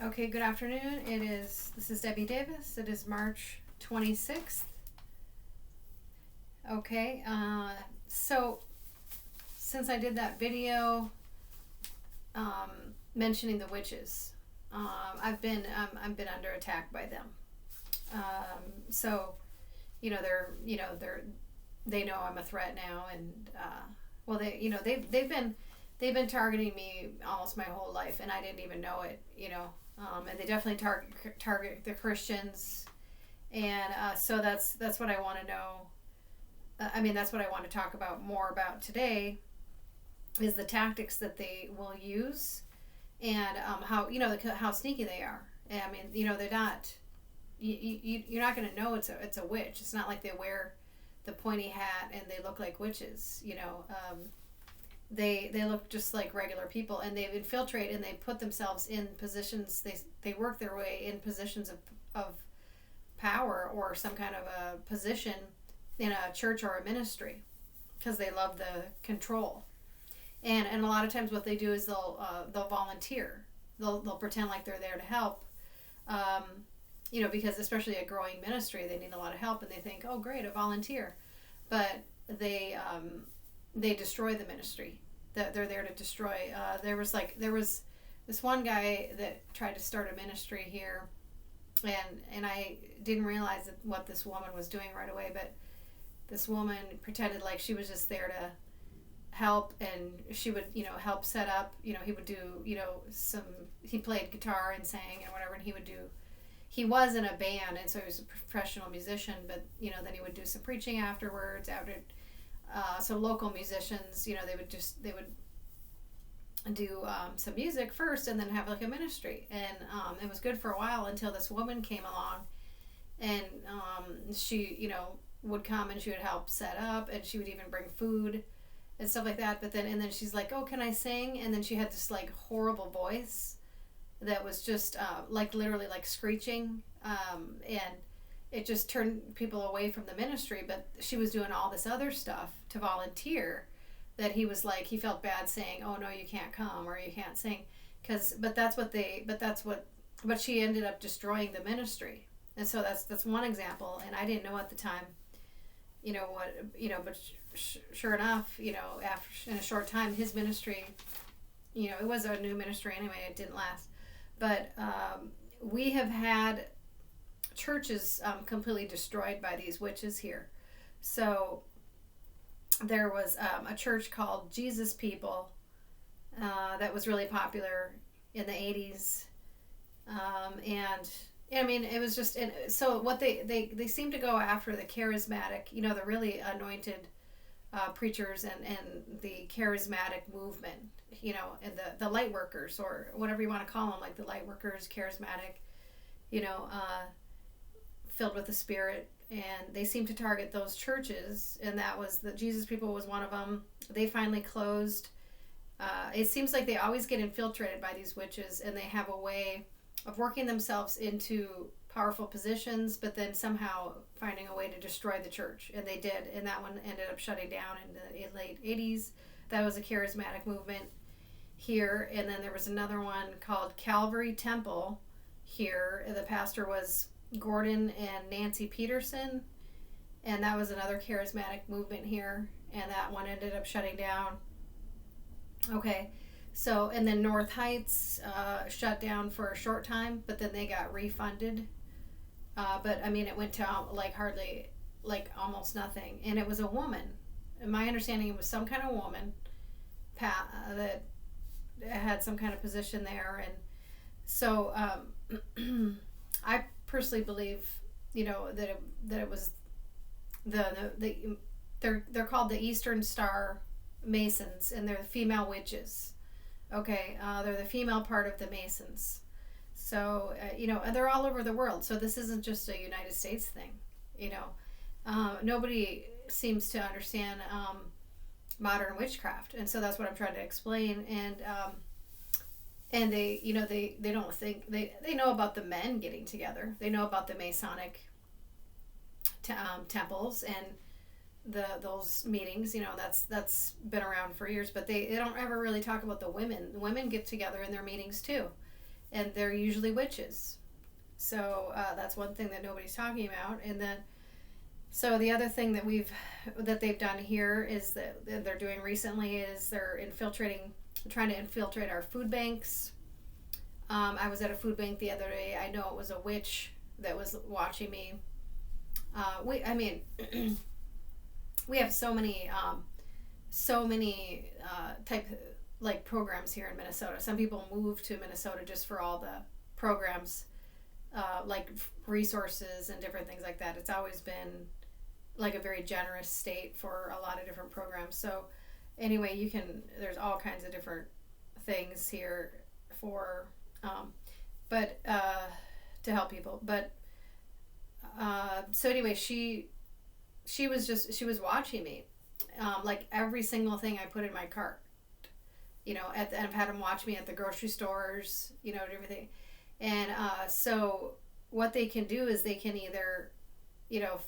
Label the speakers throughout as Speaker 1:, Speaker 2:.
Speaker 1: Okay, good afternoon. This is Debbie Davis. It is March 26th. Okay, so since I did that video mentioning the witches, I've been under attack by them. So, they know I'm a threat now, and they've been targeting me almost my whole life, and I didn't even know it. And they definitely target the Christians, and so that's what I want to know. That's what I want to talk about more about today, is the tactics that they will use, and how sneaky they are. They're not. You're not going to know it's a witch. It's not like they wear the pointy hat and they look like witches. They look just like regular people, and they've infiltrated and they put themselves in positions. They work their way in positions of power, or some kind of a position in a church or a ministry, because they love the control. And a lot of times what they do is they'll volunteer. They'll pretend like they're there to help. Because especially a growing ministry, they need a lot of help, and they think, oh great, a volunteer. But they destroy the ministry. They're there to destroy. There was this one guy that tried to start a ministry here, and I didn't realize what this woman was doing right away. But this woman pretended like she was just there to help, and she would help set up. He would do he played guitar and sang and whatever, and he was in a band, and so he was a professional musician. But then he would do some preaching afterwards. So local musicians, they would do some music first, and then have like a ministry, and it was good for a while until this woman came along, and she would come and she would help set up, and she would even bring food and stuff like that. But then she's like, oh, can I sing? And then she had this like horrible voice that was just like literally like screeching, and it just turned people away from the ministry. But she was doing all this other stuff to volunteer, that he was like, he felt bad saying, oh no, you can't come or you can't sing, but she ended up destroying the ministry. And so that's one example, and I didn't know at the time but sure enough, after, in a short time, his ministry, it was a new ministry anyway, it didn't last. But we have had churches completely destroyed by these witches here. So there was a church called Jesus People that was really popular in the 80s, and it was just. And so what they seem to go after the charismatic, the really anointed preachers, and the charismatic movement, and the light workers, or whatever you want to call them, like the light workers, charismatic, filled with the Spirit. And they seem to target those churches, and that was the Jesus People was one of them. They finally closed. It seems like they always get infiltrated by these witches, and they have a way of working themselves into powerful positions, but then somehow finding a way to destroy the church. And they did, and that one ended up shutting down in the late 80s. That was a charismatic movement here. And then there was another one called Calvary Temple here. The pastor was Gordon and Nancy Peterson, and that was another charismatic movement here, and that one ended up shutting down. Okay, so, and then North Heights shut down for a short time, but then they got refunded. But it went to almost nothing, and it was a woman. And my understanding, it was some kind of woman that had some kind of position there. And so I personally believe, that it was they're called the Eastern Star Masons, and they're the female witches. Okay, they're the female part of the Masons. So they're all over the world. So this isn't just a United States thing. Nobody seems to understand modern witchcraft, and so that's what I'm trying to explain. And they don't think they know about the men getting together. They know about the Masonic temples and those meetings. That's been around for years. But they don't ever really talk about the women. The women get together in their meetings too, and they're usually witches. So that's one thing that nobody's talking about. And then, so the other thing that they've done here is that they're doing recently is they're trying to infiltrate our food banks. I was at a food bank the other day. I know it was a witch that was watching me. We have so many type like programs here in Minnesota. Some people move to Minnesota just for all the programs, like resources and different things like that. It's always been like a very generous state for a lot of different programs. So anyway, there's all kinds of different things here for, but to help people. But so anyway, she was watching me, like every single thing I put in my cart. And I've had them watch me at the grocery stores, and everything. And so what they can do is they can either,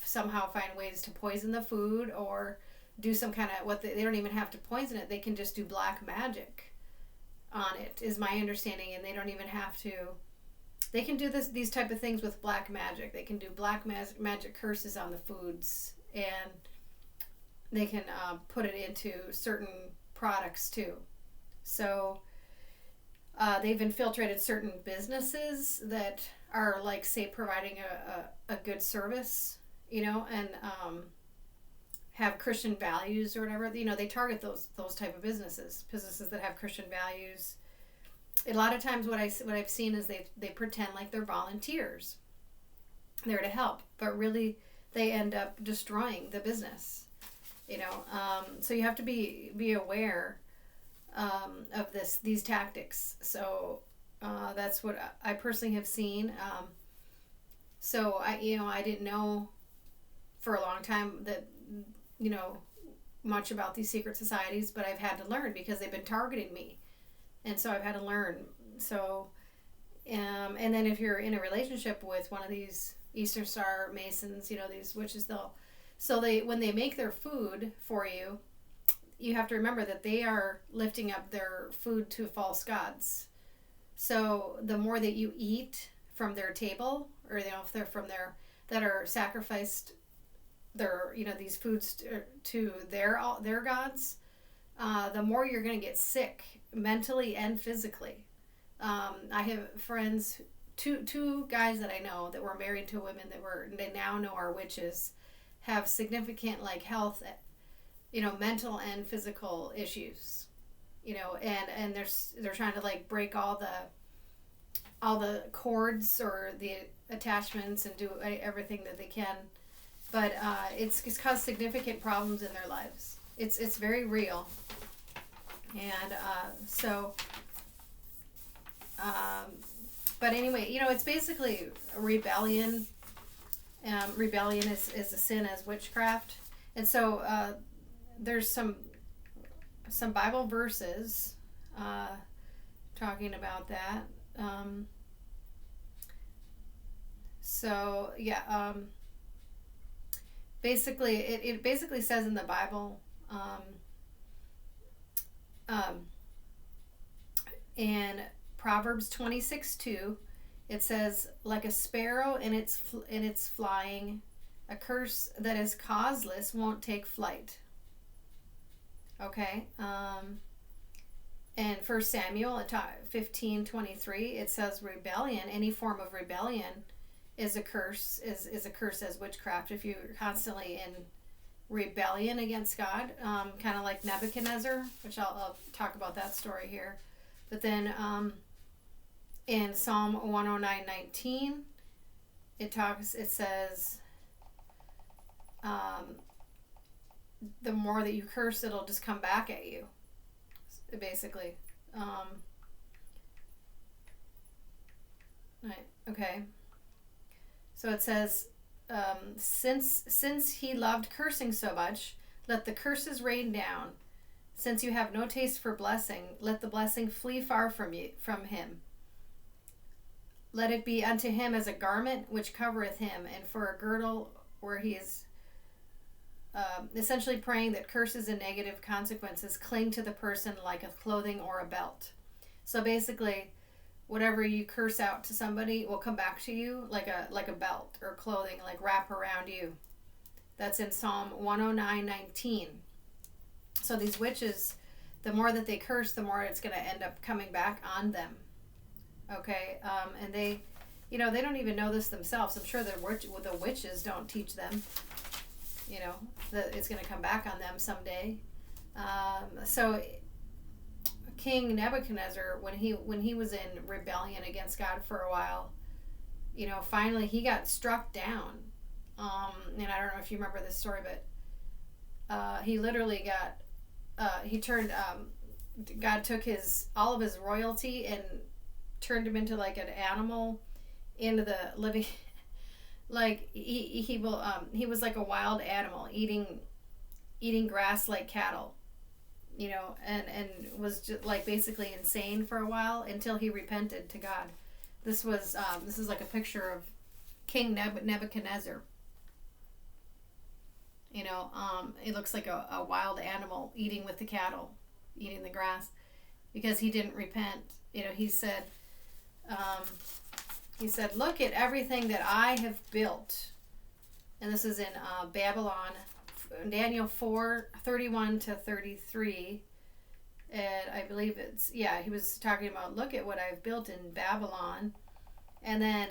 Speaker 1: somehow find ways to poison the food or do some kind of they don't even have to poison it. They can just do black magic on it, is my understanding, and they don't even have to. They can do these type of things with black magic. They can do black magic curses on the foods, and they can put it into certain products too. So they've infiltrated certain businesses that are, like, say, providing a good service, and have Christian values or whatever. They target those type of businesses that have Christian values. A lot of times what I've seen is they pretend like they're volunteers. They're to help, but really they end up destroying the business. So you have to be aware of these tactics. So that's what I personally have seen. So I didn't know for a long time that much about these secret societies, but I've had to learn because they've been targeting me, and so I've had to learn. So and then if you're in a relationship with one of these Eastern Star Masons, these witches, when they make their food for you, you have to remember that they are lifting up their food to false gods. So the more that you eat from their table, or if they're from that are sacrificed these foods to their gods, the more you're going to get sick mentally and physically. I have friends, two guys that I know that were married to women they now know are witches, have significant, like, health, mental and physical issues, and they're trying to, like, break all the cords or the attachments and do everything that they can, but it's caused significant problems in their lives. It's very real, and but anyway, it's basically a rebellion. Rebellion is a sin as witchcraft, and so there's some Bible verses talking about that. Basically, it basically says in the Bible, in Proverbs 26:2, it says, "Like a sparrow in its flying, a curse that is causeless won't take flight." Okay. And 1 Samuel 15:23, it says rebellion, any form of rebellion, is a curse as witchcraft. If you're constantly in rebellion against God, kind of like Nebuchadnezzar, which I'll talk about that story here. But then in Psalm 109:19, it says, the more that you curse, it'll just come back at you, basically. Right. Okay. So it says, since he loved cursing so much, let the curses rain down. Since you have no taste for blessing, let the blessing flee far from him. Let it be unto him as a garment which covereth him, and for a girdle where he is. Essentially praying that curses and negative consequences cling to the person like a clothing or a belt. So basically, whatever you curse out to somebody will come back to you like a belt or clothing, like wrap around you. That's in Psalm 109:19. So these witches, the more that they curse, the more it's going to end up coming back on them. Okay, and they, they don't even know this themselves. I'm sure the witches don't teach them, that it's going to come back on them someday. So King Nebuchadnezzar, when he was in rebellion against God for a while, finally he got struck down. And I don't know if you remember this story, but he literally God took all of his royalty and turned him into like an animal, into the living, like he was like a wild animal eating grass like cattle, and was just like basically insane for a while until he repented to God. This is like a picture of King Nebuchadnezzar. It looks like a wild animal eating with the cattle, eating the grass, because he didn't repent. He said, look at everything that I have built. And this is in Babylon, Daniel 4:31-33. And I believe he was talking about, look at what I've built in Babylon. And then,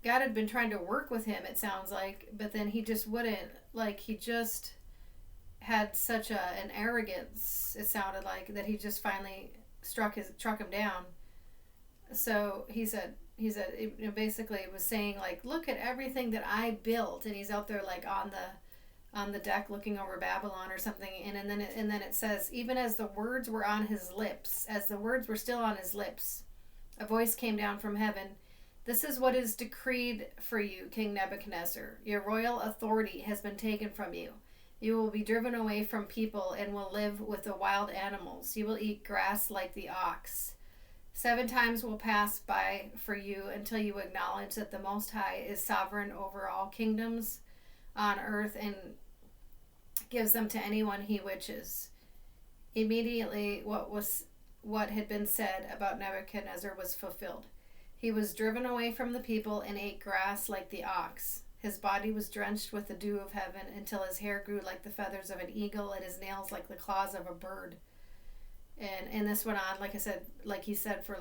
Speaker 1: God had been trying to work with him, it sounds like, but then he just wouldn't, he just had such an arrogance, it sounded like, that he just finally struck him down. So he said basically it was saying, like, look at everything that I built, and he's out there like on the deck looking over Babylon or something, and then it says, even as the words were on his lips, as the words were still on his lips, a voice came down from heaven. This is what is decreed for you, King Nebuchadnezzar. Your royal authority has been taken from you. You will be driven away from people and will live with the wild animals. You will eat grass like the ox. 7 times will pass by for you until you acknowledge that the Most High is sovereign over all kingdoms on earth and gives them to anyone he wishes. Immediately, what had been said about Nebuchadnezzar was fulfilled. He was driven away from the people and ate grass like the ox. His body was drenched with the dew of heaven until his hair grew like the feathers of an eagle and his nails like the claws of a bird. And this went on, like I said, like he said, for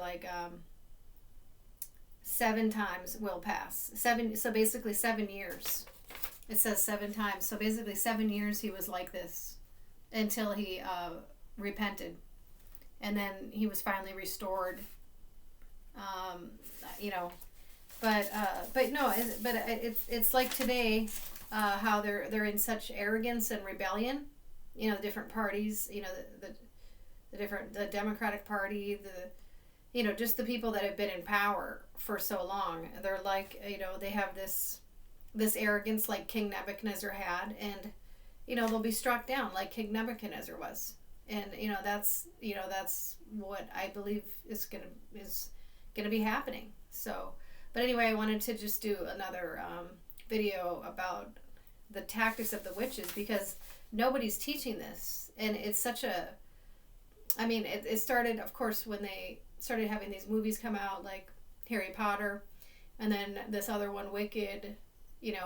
Speaker 1: 7 times will pass. So basically 7 years. It says 7 times. So basically 7 years he was like this until he repented. And then he was finally restored. But no, it's like today, how they're in such arrogance and rebellion. The different parties. The Democratic Party, just the people that have been in power for so long. They're like, they have this arrogance like King Nebuchadnezzar had, and they'll be struck down like King Nebuchadnezzar was. And that's what I believe is gonna be happening. So, but anyway, I wanted to just do another video about the tactics of the witches, because nobody's teaching this, and it's such a, it started, of course, when they started having these movies come out, like Harry Potter, and then this other one, Wicked, we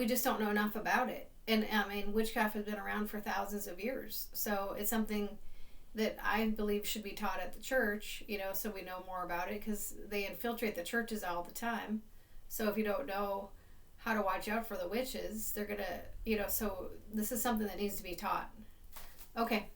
Speaker 1: just don't know enough about it. And witchcraft has been around for thousands of years, so it's something that I believe should be taught at the church, so we know more about it, because they infiltrate the churches all the time. So if you don't know how to watch out for the witches, they're gonna, so this is something that needs to be taught. Okay.